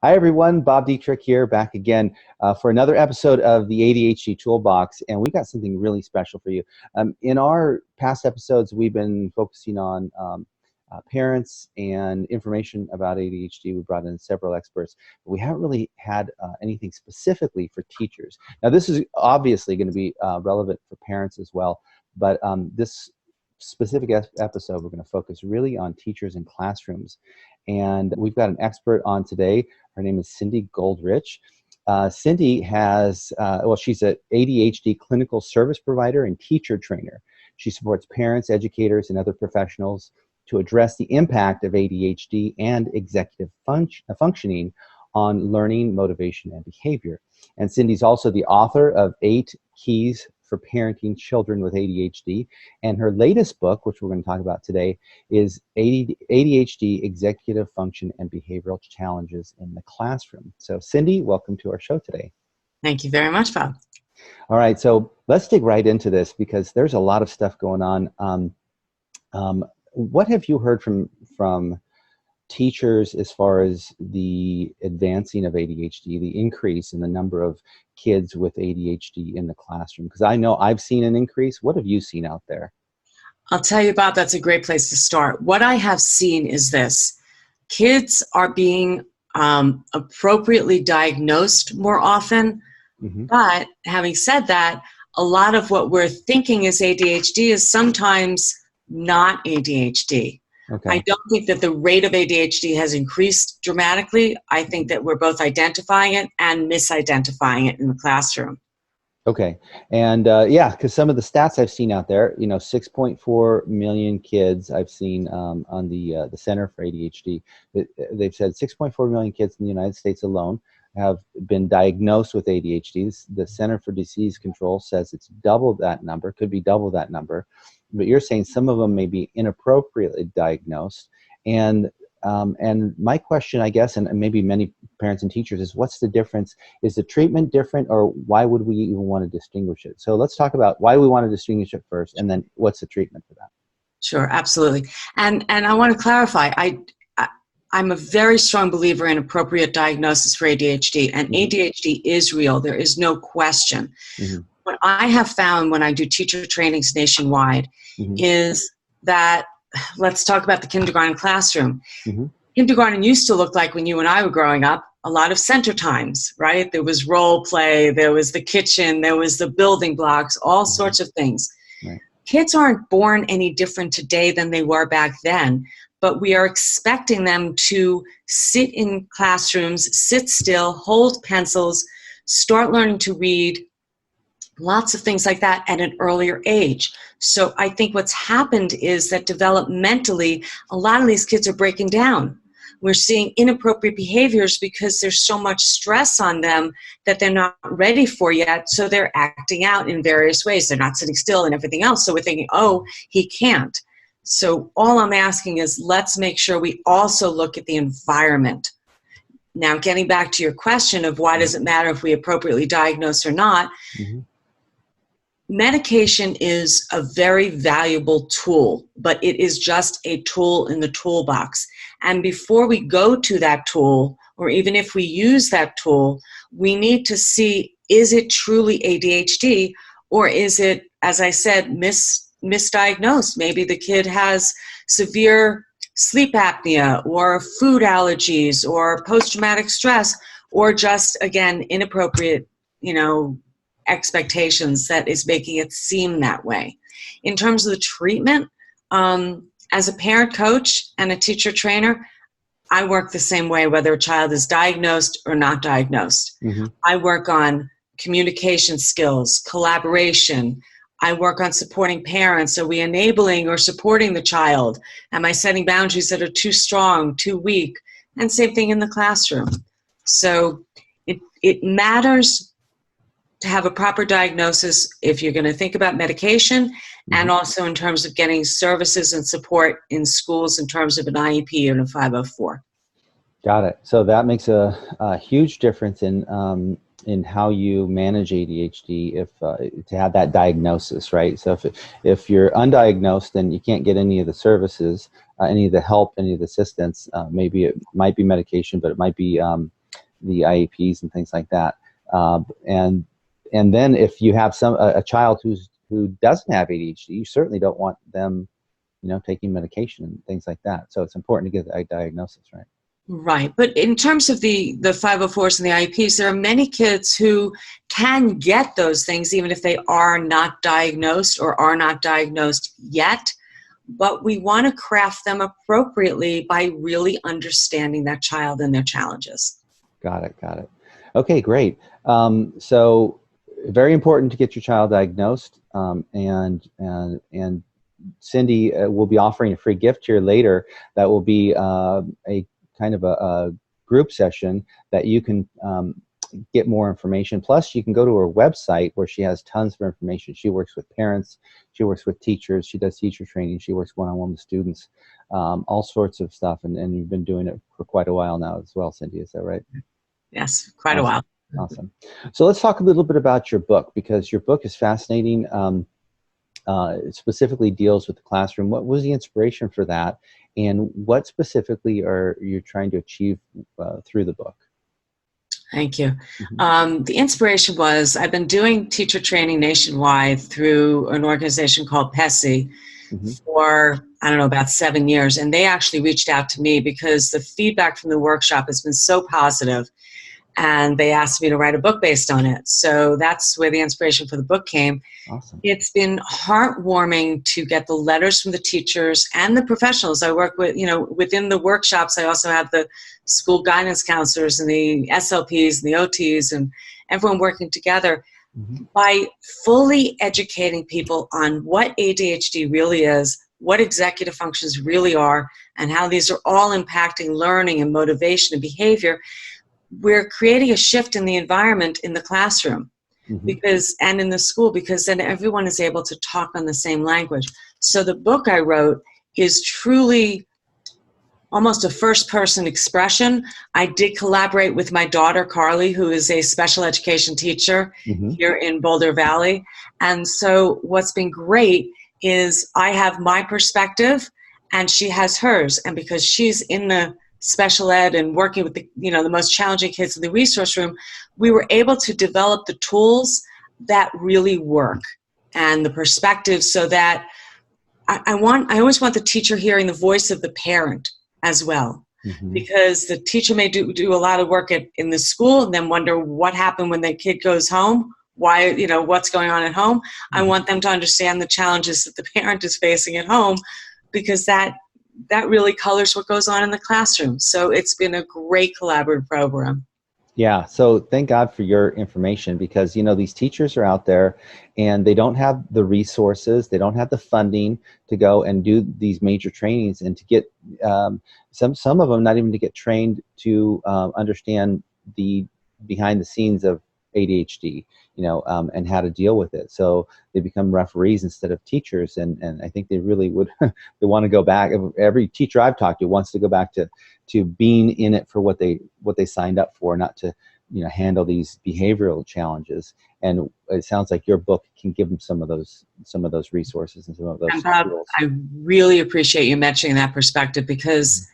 Hi, everyone. Bob Dietrich here, back again for another episode of the ADHD Toolbox, and we've got something really special for you. In our past episodes, we've been focusing on parents and information about ADHD. We brought in several experts, but we haven't really had anything specifically for teachers. Now, this is obviously going to be relevant for parents as well, but this specific episode, we're going to focus really on teachers and classrooms. And we've got an expert on today. Her name is Cindy Goldrich. Cindy has, she's an ADHD clinical service provider and teacher trainer. She supports parents, educators, and other professionals to address the impact of ADHD and executive functioning on learning, motivation, and behavior. And Cindy's also the author of 8 Keys for Parenting Children with ADHD. And her latest book, which we're going to talk about today, is ADHD Executive Function and Behavioral Challenges in the Classroom. So Cindy, welcome to our show today. Thank you very much, Bob. All right, so let's dig right into this because there's a lot of stuff going on. What have you heard from teachers as far as the advancing of ADHD, the increase in the number of kids with ADHD in the classroom? Because I know I've seen an increase. What have you seen out there? I'll tell you, Bob, that's a great place to start. What I have seen is this. Kids are being appropriately diagnosed more often, but having said that, a lot of what we're thinking is ADHD is sometimes not ADHD. Okay. I don't think that the rate of ADHD has increased dramatically. I think that we're both identifying it and misidentifying it in the classroom. Okay. And yeah, because some of the stats I've seen out there, 6.4 million kids I've seen on the Center for ADHD. They've said 6.4 million kids in the United States alone have been diagnosed with ADHD. The Center for Disease Control says it's double that number, could be double that number. But you're saying some of them may be inappropriately diagnosed. And my question, I guess, and maybe many parents and teachers, is what's the difference? Is the treatment different, or why would we even want to distinguish it? So let's talk about why we want to distinguish it first, and then what's the treatment for that? Sure, absolutely. And I want to clarify, I'm a very strong believer in appropriate diagnosis for ADHD, and ADHD is real. There is no question. What I have found when I do teacher trainings nationwide is that, let's talk about the kindergarten classroom. Kindergarten used to look like, when you and I were growing up, a lot of center times, right? There was role play, there was the kitchen, there was the building blocks, all sorts of things. Right. Kids aren't born any different today than they were back then, but we are expecting them to sit in classrooms, sit still, hold pencils, start learning to read, lots of things like that at an earlier age. So I think what's happened is that developmentally, a lot of these kids are breaking down. We're seeing inappropriate behaviors because there's so much stress on them that they're not ready for yet. So they're acting out in various ways. They're not sitting still and everything else. So we're thinking, oh, he can't. So all I'm asking is, let's make sure we also look at the environment. Now, getting back to your question of why does it matter if we appropriately diagnose or not, medication is a very valuable tool, but it is just a tool in the toolbox. And before we go to that tool, or even if we use that tool, we need to see, is it truly ADHD, or is it, as I said, misdiagnosed? Maybe the kid has severe sleep apnea or food allergies or post-traumatic stress, or just, again, inappropriate, expectations that is making it seem that way. In terms of the treatment, as a parent coach and a teacher trainer, I work the same way whether a child is diagnosed or not diagnosed. I work on communication skills, collaboration. I work on supporting parents. Are we enabling or supporting the child? Am I setting boundaries that are too strong, too weak? And same thing in the classroom. So it matters to have a proper diagnosis if you're going to think about medication, and also in terms of getting services and support in schools in terms of an IEP and a 504. Got it. So that makes a huge difference in how you manage ADHD if to have that diagnosis, right? So if you're undiagnosed, then you can't get any of the services, any of the help, any of the assistance. Maybe it might be medication, but it might be the IEPs and things like that. And then if you have a child who doesn't have ADHD, you certainly don't want them, taking medication and things like that. So it's important to get a diagnosis, right? Right. But in terms of the 504s and the IEPs, there are many kids who can get those things even if they are not diagnosed or are not diagnosed yet. But we want to craft them appropriately by really understanding that child and their challenges. Got it. Okay, great. So very important to get your child diagnosed. And Cindy will be offering a free gift here later that will be a kind of a group session that you can get more information. Plus, you can go to her website where she has tons of information. She works with parents, she works with teachers, she does teacher training, she works one-on-one with students, all sorts of stuff. And you've been doing it for quite a while now as well, Cindy, is that right? Yes, quite Awesome. a while. Awesome. So let's talk a little bit about your book, because your book is fascinating. It specifically deals with the classroom. What was the inspiration for that? And what specifically are you trying to achieve through the book? Thank you. The inspiration was I've been doing teacher training nationwide through an organization called PESI for, I don't know, about 7 years. And they actually reached out to me because the feedback from the workshop has been so positive. And they asked me to write a book based on it. So that's where the inspiration for the book came. Awesome. It's been heartwarming to get the letters from the teachers and the professionals I work with. Within the workshops, I also have the school guidance counselors and the SLPs and the OTs and everyone working together by fully educating people on what ADHD really is, what executive functions really are, and how these are all impacting learning and motivation and behavior. We're creating a shift in the environment in the classroom and in the school, because then everyone is able to talk on the same language. So the book I wrote is truly almost a first-person expression. I did collaborate with my daughter, Carly, who is a special education teacher here in Boulder Valley. And so what's been great is I have my perspective and she has hers. And because she's in the special ed and working with the most challenging kids in the resource room, we were able to develop the tools that really work and the perspective, so that I always want the teacher hearing the voice of the parent as well, because the teacher may do a lot of work in the school and then wonder what happened when the kid goes home, why, what's going on at home. I want them to understand the challenges that the parent is facing at home, because that really colors what goes on in the classroom. So it's been a great collaborative program. Yeah, so thank God for your information, because these teachers are out there and they don't have the resources, they don't have the funding to go and do these major trainings, and to get some of them not even to get trained to understand the behind the scenes of ADHD, and how to deal with it. So they become referees instead of teachers, and I think they really would they want to go back. Every teacher I've talked to wants to go back to being in it for what they signed up for, not to handle these behavioral challenges. And it sounds like your book can give them some of those resources and some of those tools. I really appreciate you mentioning that perspective, because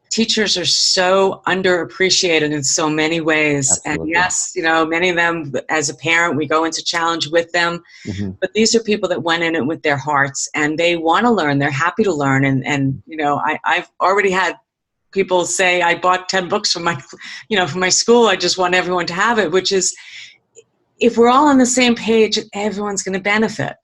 teachers are so underappreciated in so many ways. Absolutely. And yes, many of them, as a parent, we go into challenge with them, but these are people that went in it with their hearts and they want to learn. They're happy to learn. And I've already had people say, I bought 10 books from my school. I just want everyone to have it, which is, if we're all on the same page, everyone's going to benefit.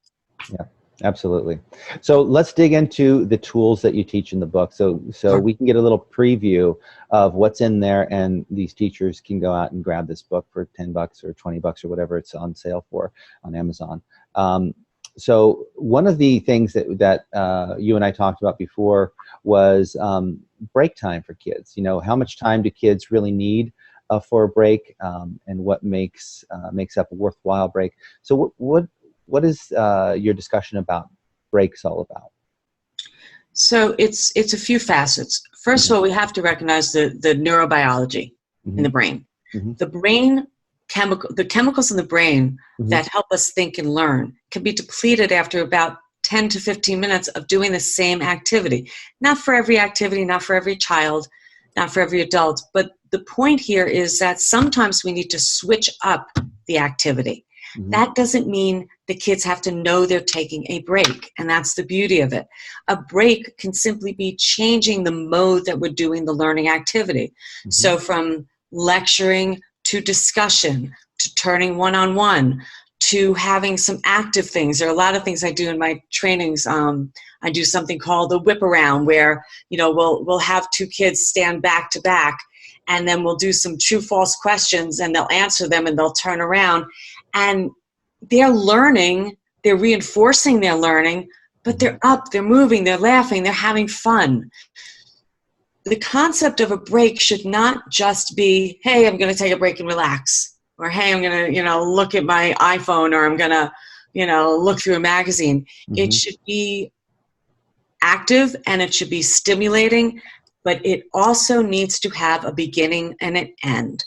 Yeah. Absolutely. So let's dig into the tools that you teach in the book, so we can get a little preview of what's in there, and these teachers can go out and grab this book for $10 or $20 or whatever it's on sale for on Amazon. So one of the things that you and I talked about before was break time for kids. How much time do kids really need for a break, and what makes up a worthwhile break? So what is your discussion about breaks all about? So it's a few facets. First of all, we have to recognize the neurobiology in the brain. The brain the chemicals in the brain that help us think and learn can be depleted after about 10 to 15 minutes of doing the same activity. Not for every activity, not for every child, not for every adult, but the point here is that sometimes we need to switch up the activity. Mm-hmm. That doesn't mean the kids have to know they're taking a break, and that's the beauty of it. A break can simply be changing the mode that we're doing the learning activity. Mm-hmm. So from lecturing to discussion, to turning one-on-one, to having some active things. There are a lot of things I do in my trainings. I do something called the whip around, where we'll have two kids stand back to back, and then we'll do some true false questions, and they'll answer them, and they'll turn around, and they're learning, they're reinforcing their learning, but they're up, they're moving, they're laughing, they're having fun. The concept of a break should not just be, hey, I'm going to take a break and relax, or hey, I'm going to, look at my iPhone, or I'm going to, look through a magazine. Mm-hmm. It should be active, and it should be stimulating, but it also needs to have a beginning and an end.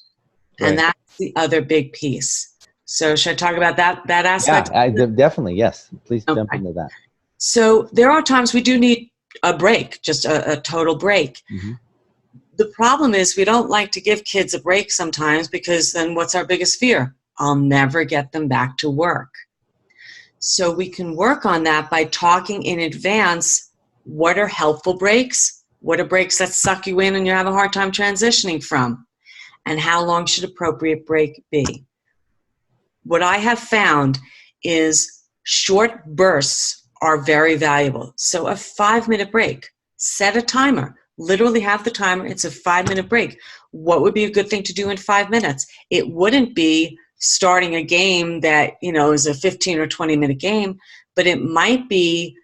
Right. And that's the other big piece. So should I talk about that aspect? Yeah, definitely, yes. Please Okay. jump into that. So there are times we do need a break, just a total break. Mm-hmm. The problem is we don't like to give kids a break sometimes, because then what's our biggest fear? I'll never get them back to work. So we can work on that by talking in advance. What are helpful breaks? What are breaks that suck you in and you have a hard time transitioning from? And how long should appropriate break be? What I have found is short bursts are very valuable. So a 5-minute break, set a timer, literally have the timer. It's a 5-minute break. What would be a good thing to do in 5 minutes? It wouldn't be starting a game that, is a 15 or 20-minute game, but it might be,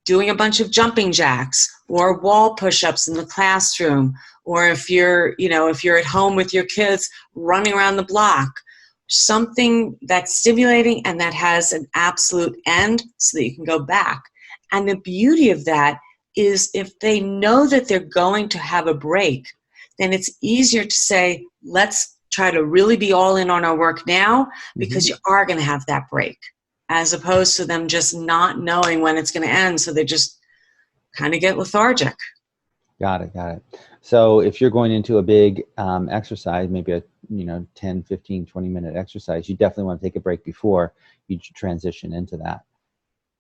doing a bunch of jumping jacks or wall push-ups in the classroom, or if you're at home with your kids, running around the block. Something that's stimulating and that has an absolute end so that you can go back. And the beauty of that is if they know that they're going to have a break, then it's easier to say, let's try to really be all in on our work now, because you are going to have that break, as opposed to them just not knowing when it's going to end. So they just kind of get lethargic. Got it. So if you're going into a big exercise, maybe a 10, 15, 20-minute exercise, you definitely want to take a break before you transition into that.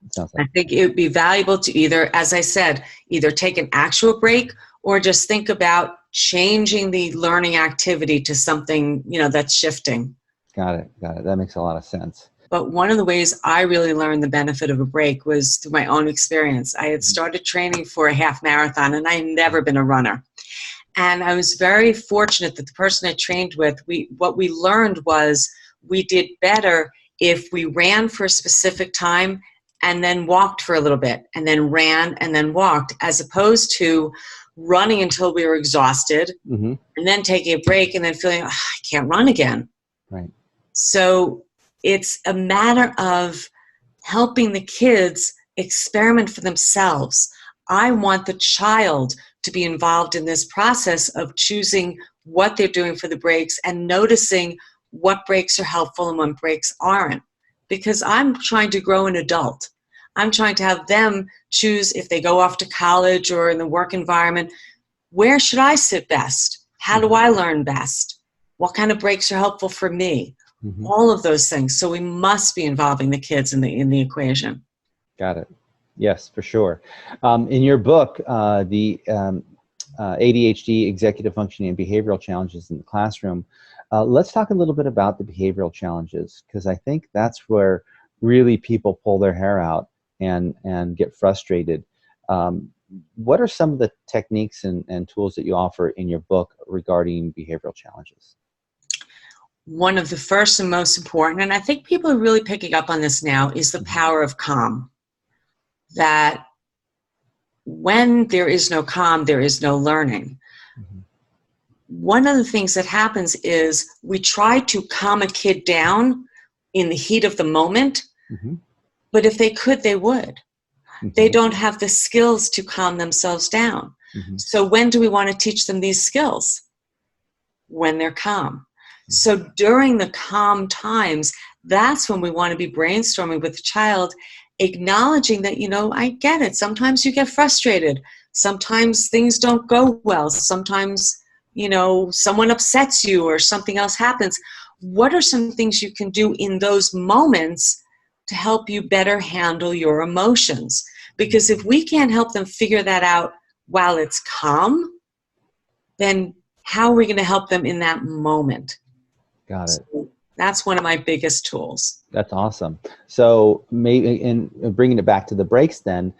It sounds like. I think it would be valuable to either, as I said, either take an actual break or just think about changing the learning activity to something, that's shifting. Got it. That makes a lot of sense. But one of the ways I really learned the benefit of a break was through my own experience. I had started training for a half marathon, and I had never been a runner. And I was very fortunate that the person I trained with, what we learned was we did better if we ran for a specific time and then walked for a little bit, and then ran and then walked, as opposed to running until we were exhausted and then taking a break and then feeling, I can't run again. Right. So it's a matter of helping the kids experiment for themselves. I want the child to be involved in this process of choosing what they're doing for the breaks and noticing what breaks are helpful and what breaks aren't. Because I'm trying to grow an adult. I'm trying to have them choose, if they go off to college or in the work environment, where should I sit best? How do I learn best? What kind of breaks are helpful for me? All of those things. So we must be involving the kids in the equation. Got it. Yes, for sure. In your book, the ADHD, Executive Functioning and Behavioral Challenges in the Classroom, let's talk a little bit about the behavioral challenges, because I think that's where really people pull their hair out and get frustrated. What are some of the techniques and tools that you offer in your book regarding behavioral challenges? One of the first and most important, and I think people are really picking up on this now, is the power of calm. That when there is no calm, there is no learning. One of the things that happens is we try to calm a kid down in the heat of the moment, but if they could, they would. They don't have the skills to calm themselves down. So when do we want to teach them these skills? When they're calm. So during the calm times, that's when we want to be brainstorming with the child, acknowledging that, I get it. Sometimes you get frustrated. Sometimes things don't go well. Sometimes someone upsets you or something else happens, what are some things you can do in those moments to help you better handle your emotions? Because if we can't help them figure that out while it's calm, then how are we going to help them in that moment? Got it. So that's one of my biggest tools. That's awesome. So maybe in bringing it back to the breaks then,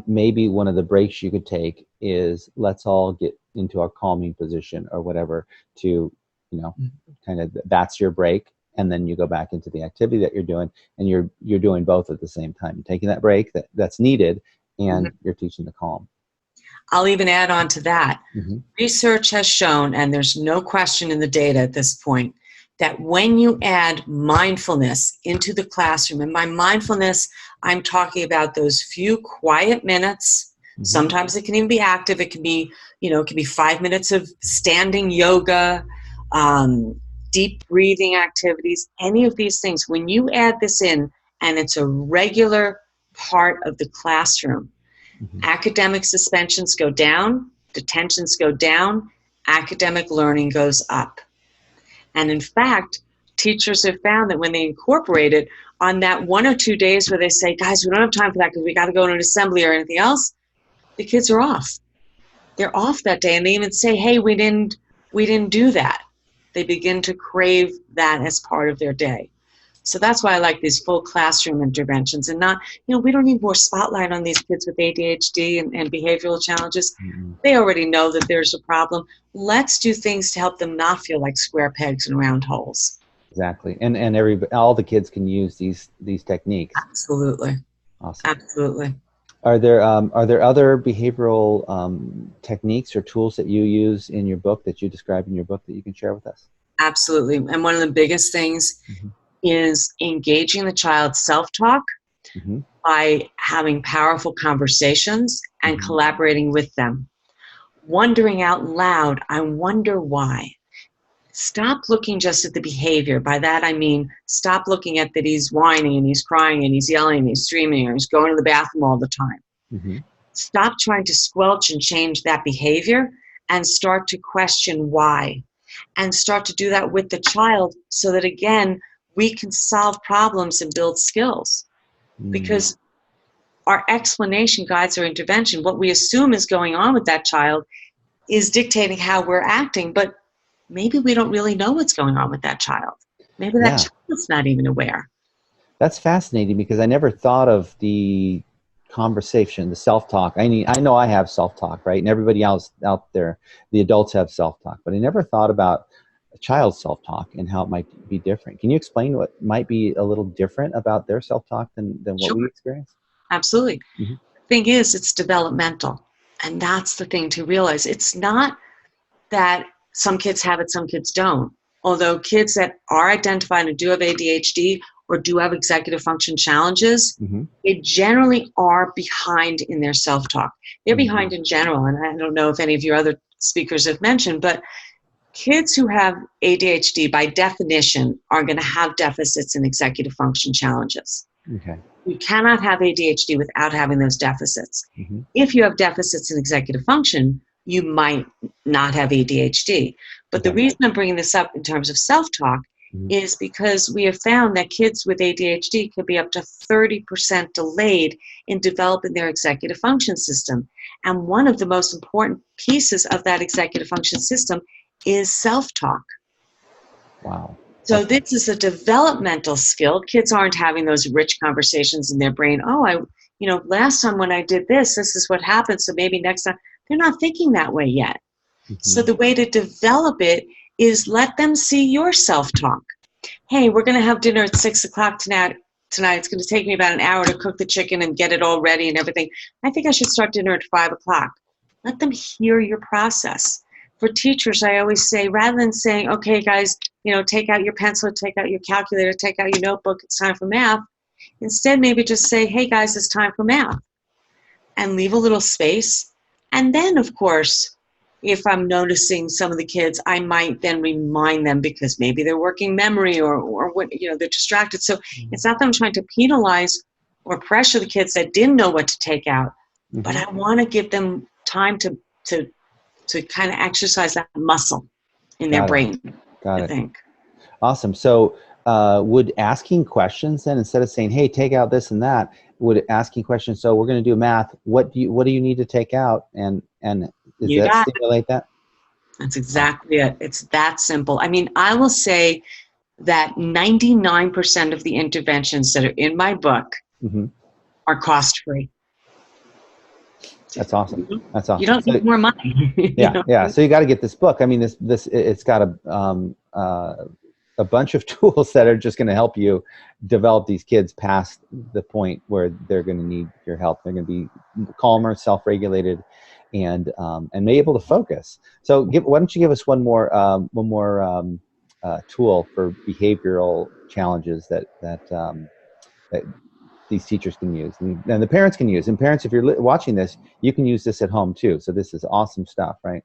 maybe one of the breaks you could take is let's all get into our calming position or whatever to, kind of that's your break. And then you go back into the activity that you're doing, and you're doing both at the same time. You're taking that break that's needed, and you're teaching the calm. I'll even add on to that. Research has shown, and there's no question in the data at this point, that when you add mindfulness into the classroom, and by mindfulness, I'm talking about those few quiet minutes. Sometimes it can even be active. It can be, it can be 5 minutes of standing yoga, deep breathing activities, any of these things. When you add this in, and it's a regular part of the classroom, academic suspensions go down, detentions go down, academic learning goes up. And in fact, teachers have found that when they incorporate it, on that 1 or 2 days where they say, guys, we don't have time for that because we got to go to an assembly or anything else, the kids are off. They're off that day, and they even say, hey, we didn't do that. They begin to crave that as part of their day. So that's why I like these full classroom interventions, and not, we don't need more spotlight on these kids with ADHD and behavioral challenges. They already know that there's a problem. Let's do things to help them not feel like square pegs and round holes. Exactly. And all the kids can use these techniques. Absolutely. Awesome. Absolutely. Are there other behavioral techniques or tools that you use in your book, that you describe in your book, that you can share with us? Absolutely. And one of the biggest things is engaging the child's self-talk by having powerful conversations and collaborating with them. Wondering out loud, I wonder why. Stop looking just at the behavior. By that I mean stop looking at that he's whining and he's crying and he's yelling and he's screaming or he's going to the bathroom all the time. Stop trying to squelch and change that behavior and start to question why. And start to do that with the child so that, again, we can solve problems and build skills. Because our explanation guides our intervention. What we assume is going on with that child is dictating how we're acting, but maybe we don't really know what's going on with that child. Maybe that child's not even aware. That's fascinating, because I never thought of the conversation, the self-talk. I know I have self-talk, right? And everybody else out there, the adults have self-talk, but I never thought about a child's self-talk and how it might be different. Can you explain what might be a little different about their self-talk than what we experience? Absolutely. The thing is, it's developmental. And that's the thing to realize. It's not that some kids have it, some kids don't. Although kids that are identified and do have ADHD or do have executive function challenges, they generally are behind in their self-talk. They're behind in general, and I don't know if any of your other speakers have mentioned, but kids who have ADHD, by definition, are going to have deficits in executive function challenges. You cannot have ADHD without having those deficits. If you have deficits in executive function, you might not have ADHD. But the reason I'm bringing this up in terms of self-talk is because we have found that kids with ADHD could be up to 30% delayed in developing their executive function system. And one of the most important pieces of that executive function system is self-talk. Wow. So this is a developmental skill. Kids aren't having those rich conversations in their brain. Oh, last time when I did this is what happened, so maybe next time. They're not thinking that way yet. So the way to develop it is let them see your self-talk. Hey, we're going to have dinner at 6 o'clock tonight. It's going to take me about an hour to cook the chicken and get it all ready and everything. I think I should start dinner at 5 o'clock. Let them hear your process. For teachers, I always say, rather than saying, okay, guys, take out your pencil, take out your calculator, take out your notebook, it's time for math. Instead, maybe just say, hey, guys, it's time for math. And leave a little space. And then, of course, if I'm noticing some of the kids, I might then remind them because maybe they're working memory or what, they're distracted. So it's not that I'm trying to penalize or pressure the kids that didn't know what to take out, but I want to give them time to to kind of exercise that muscle in their Got it. brain, Got I it. think. Awesome. So would asking questions then, instead of saying, hey, take out this and that, would asking questions, so we're going to do math, what do you need to take out? And does You that got it. stimulate that? That's exactly it. It's that simple. I mean, I will say that 99% of the interventions that are in my book are cost-free. That's awesome. That's awesome. You don't need more money. Yeah. So you got to get this book. I mean, it's got a bunch of tools that are just going to help you develop these kids past the point where they're going to need your help. They're going to be calmer, self-regulated, and be able to focus. So why don't you give us one more tool for behavioral challenges that these teachers can use, and the parents can use. And parents, if you're watching this, you can use this at home too. So this is awesome stuff, right?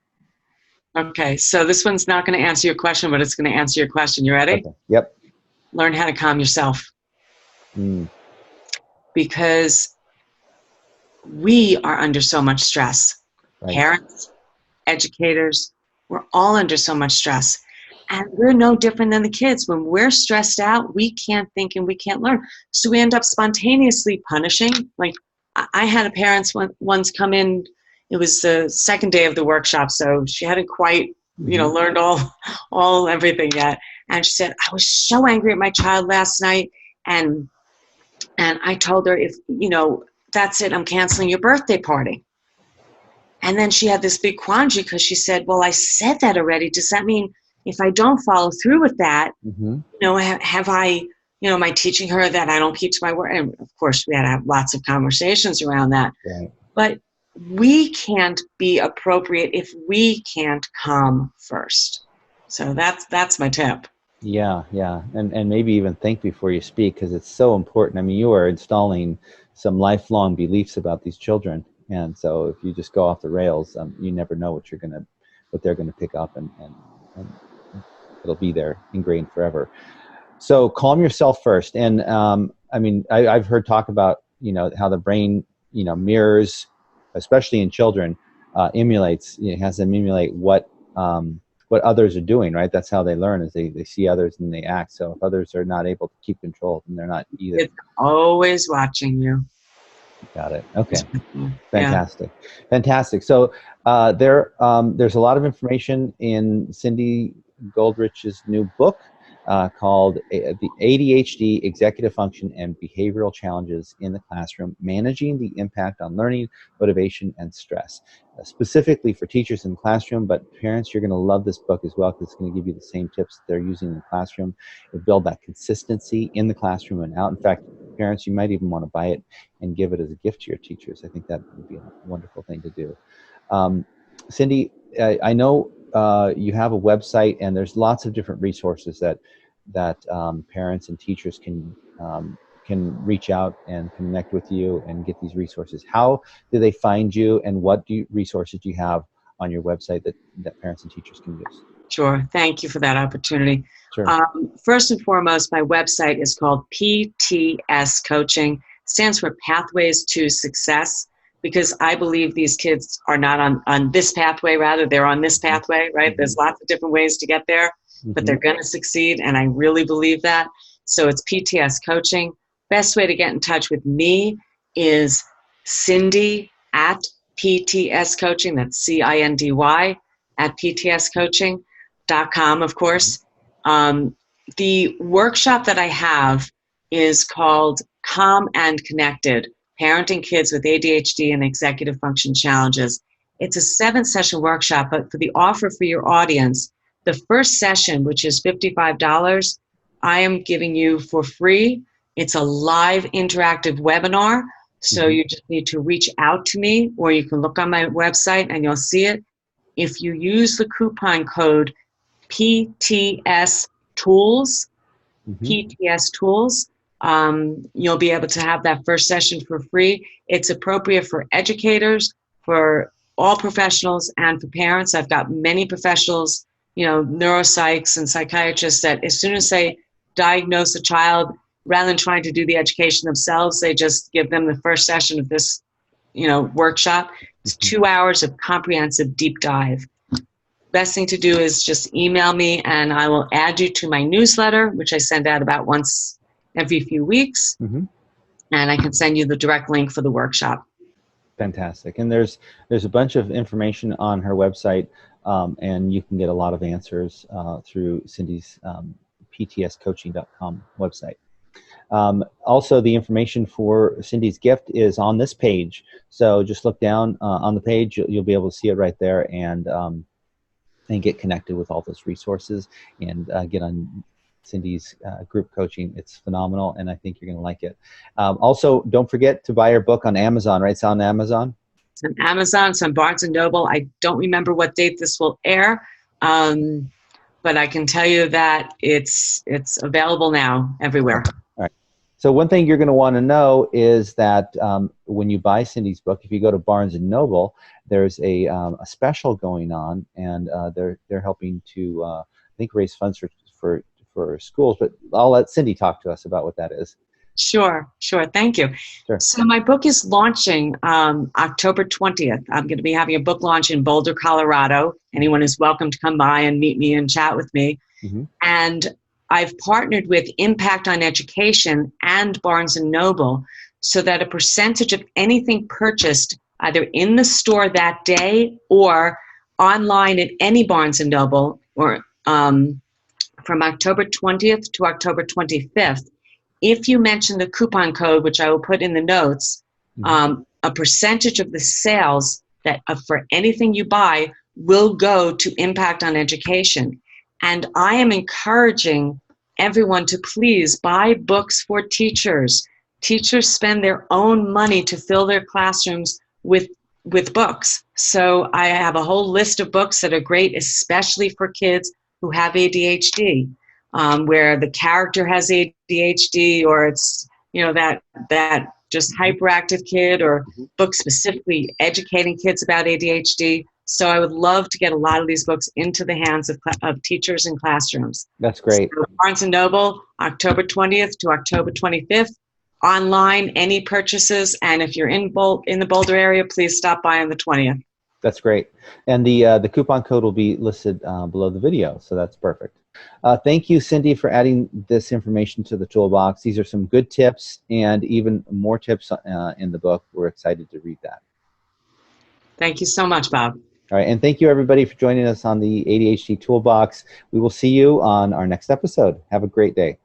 Okay, so this one's not going to answer your question, but it's going to answer your question. You ready? Okay. Yep. Learn how to calm yourself. Because we are under so much stress. Right. Parents, educators, we're all under so much stress. And we're no different than the kids. When we're stressed out, we can't think and we can't learn. So we end up spontaneously punishing. Like I had a parent once come in. It was the second day of the workshop, so she hadn't quite, learned all everything yet. And she said, I was so angry at my child last night. And I told her, if, that's it, I'm canceling your birthday party. And then she had this big quandary because she said, well, I said that already. Does that mean if I don't follow through with that, have I, am I teaching her that I don't keep to my word? And of course, we had to have lots of conversations around that. Right. But we can't be appropriate if we can't calm first. So that's my tip. Yeah. And maybe even think before you speak, because it's so important. I mean, you are installing some lifelong beliefs about these children. And so if you just go off the rails, you never know what they're going to pick up, and it'll be there ingrained forever. So calm yourself first. And I mean, I've heard talk about, how the brain, mirrors, especially in children, has them emulate what others are doing, right? That's how they learn, is they see others and they act. So if others are not able to keep control, then they're not either. It's always watching you. Got it. Okay. Fantastic. Yeah. Fantastic. So there's a lot of information in Cindy Goldrich's new book called The ADHD Executive Function and Behavioral Challenges in the Classroom, Managing the Impact on Learning, Motivation, and Stress. Specifically for teachers in the classroom, but parents, you're going to love this book as well, because it's going to give you the same tips that they're using in the classroom to build that consistency in the classroom and out. In fact, parents, you might even want to buy it and give it as a gift to your teachers. I think that would be a wonderful thing to do. Cindy, I know you have a website, and there's lots of different resources that parents and teachers can reach out and connect with you and get these resources. How do they find you, and what resources do you have on your website that parents and teachers can use? Sure. Thank you for that opportunity. Sure. First and foremost, my website is called PTS Coaching. Stands for Pathways to Success, because I believe these kids are not on this pathway, rather they're on this pathway, right? There's lots of different ways to get there, but they're going to succeed, and I really believe that. So it's PTS Coaching. Best way to get in touch with me is Cindy at PTS Coaching. That's CINDY at PTScoaching.com, of course. The workshop that I have is called Calm and Connected, Parenting Kids with ADHD and Executive Function Challenges. It's a 7-session workshop, but for the offer for your audience, the first session, which is $55, I am giving you for free. It's a live interactive webinar, so you just need to reach out to me, or you can look on my website and you'll see it. If you use the coupon code PTS Tools, PTS Tools, you'll be able to have that first session for free. It's appropriate for educators, for all professionals, and for parents. I've got many professionals, neuropsychs and psychiatrists, that as soon as they diagnose a child, rather than trying to do the education themselves, they just give them the first session of this workshop. It's 2 hours of comprehensive deep dive. Best thing to do is just email me, and I will add you to my newsletter, which I send out about once every few weeks. And I can send you the direct link for the workshop. Fantastic. And there's a bunch of information on her website, and you can get a lot of answers through Cindy's ptscoaching.com website. Also, the information for Cindy's gift is on this page. So just look down on the page. You'll be able to see it right there, and get connected with all those resources, and get on Cindy's group coaching. It's phenomenal, and I think you're going to like it. Also, don't forget to buy her book on Amazon, right? It's on Amazon? It's on Amazon. It's on Barnes & Noble. I don't remember what date this will air, but I can tell you that it's available now everywhere. All right. So one thing you're going to want to know is that when you buy Cindy's book, if you go to Barnes & Noble, there's a special going on, and they're helping to, I think, raise funds for schools. But I'll let Cindy talk to us about what that is. Sure. Thank you. Sure. So my book is launching October 20th. I'm going to be having a book launch in Boulder, Colorado. Anyone is welcome to come by and meet me and chat with me. And I've partnered with Impact on Education and Barnes & Noble so that a percentage of anything purchased either in the store that day or online at any Barnes & Noble, or from October 20th to October 25th, if you mention the coupon code, which I will put in the notes, a percentage of the sales that for anything you buy will go to Impact on Education. And I am encouraging everyone to please buy books for teachers. Teachers spend their own money to fill their classrooms with books. So I have a whole list of books that are great, especially for kids who have ADHD, where the character has ADHD, or it's, that just hyperactive kid, or books specifically educating kids about ADHD. So I would love to get a lot of these books into the hands of teachers and classrooms. That's great. So Barnes & Noble, October 20th to October 25th. Online, any purchases, and if you're in the Boulder area, please stop by on the 20th. That's great. And the coupon code will be listed below the video, so that's perfect. Thank you, Cindy, for adding this information to the toolbox. These are some good tips, and even more tips in the book. We're excited to read that. Thank you so much, Bob. All right, and thank you, everybody, for joining us on the ADHD Toolbox. We will see you on our next episode. Have a great day.